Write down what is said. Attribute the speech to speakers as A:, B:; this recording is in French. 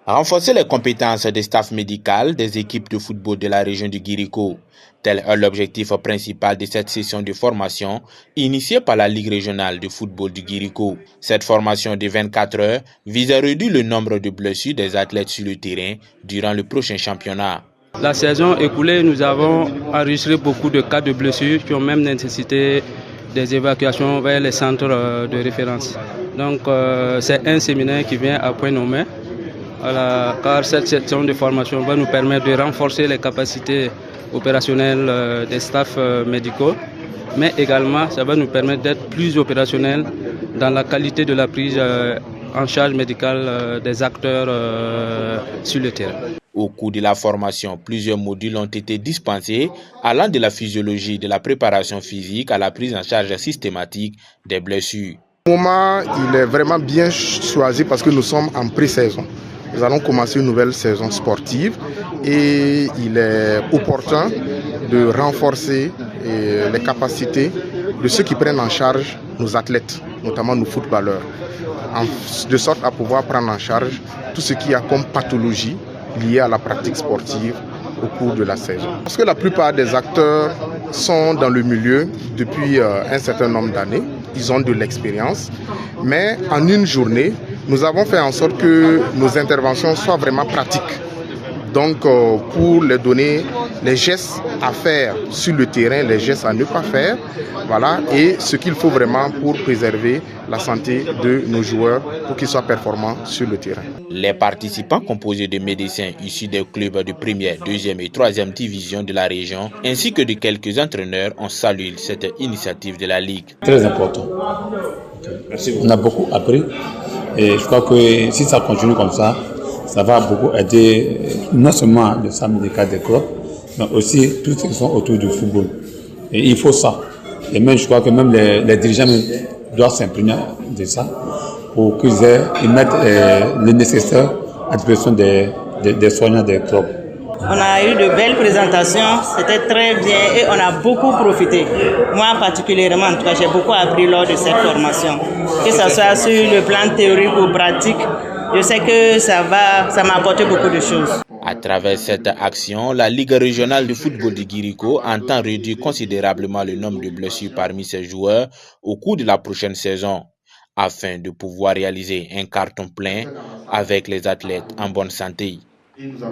A: Renforcer les compétences des staffs médicaux des équipes de football de la région du Guirico. Tel est l'objectif principal de cette session de formation initiée par la Ligue régionale de football du Guirico. Cette formation de 24 heures vise à réduire le nombre de blessures des athlètes sur le terrain durant le prochain championnat.
B: La saison écoulée, nous avons enregistré beaucoup de cas de blessures qui ont même nécessité des évacuations vers les centres de référence. Donc c'est un séminaire qui vient à point nommé. Voilà, car cette session de formation va nous permettre de renforcer les capacités opérationnelles des staffs médicaux, mais également ça va nous permettre d'être plus opérationnels dans la qualité de la prise en charge médicale des acteurs sur le terrain.
A: Au cours de la formation, plusieurs modules ont été dispensés, allant de la physiologie, de la préparation physique à la prise en charge systématique des blessures.
C: Le moment, il est vraiment bien choisi parce que nous sommes en pré-saison. Nous allons commencer une nouvelle saison sportive et il est opportun de renforcer les capacités de ceux qui prennent en charge nos athlètes, notamment nos footballeurs, de sorte à pouvoir prendre en charge tout ce qu'il y a comme pathologie liée à la pratique sportive au cours de la saison. Parce que la plupart des acteurs sont dans le milieu depuis un certain nombre d'années, ils ont de l'expérience, mais en une journée, nous avons fait en sorte que nos interventions soient vraiment pratiques. Donc pour les donner les gestes à faire sur le terrain, les gestes à ne pas faire, voilà, et ce qu'il faut vraiment pour préserver la santé de nos joueurs pour qu'ils soient performants sur le terrain.
A: Les participants composés de médecins issus des clubs de première, deuxième et troisième division de la région, ainsi que de quelques entraîneurs ont salué cette initiative de la Ligue.
D: Très important. On a beaucoup appris et je crois que si ça continue comme ça va beaucoup aider non seulement le staff médical des clubs, mais aussi tous ceux qui sont autour du football. Et il faut ça. Et même je crois que même les dirigeants doivent s'imprégner de ça pour qu'ils mettent le nécessaire à disposition des soignants des clubs.
E: On a eu de belles présentations, c'était très bien et on a beaucoup profité. Moi particulièrement, en tout cas, j'ai beaucoup appris lors de cette formation. Que ce soit sur le plan théorique ou pratique, je sais que ça m'a apporté beaucoup de choses.
A: À travers cette action, la Ligue régionale de football de Guirico entend réduire considérablement le nombre de blessures parmi ses joueurs au cours de la prochaine saison, afin de pouvoir réaliser un carton plein avec les athlètes en bonne santé.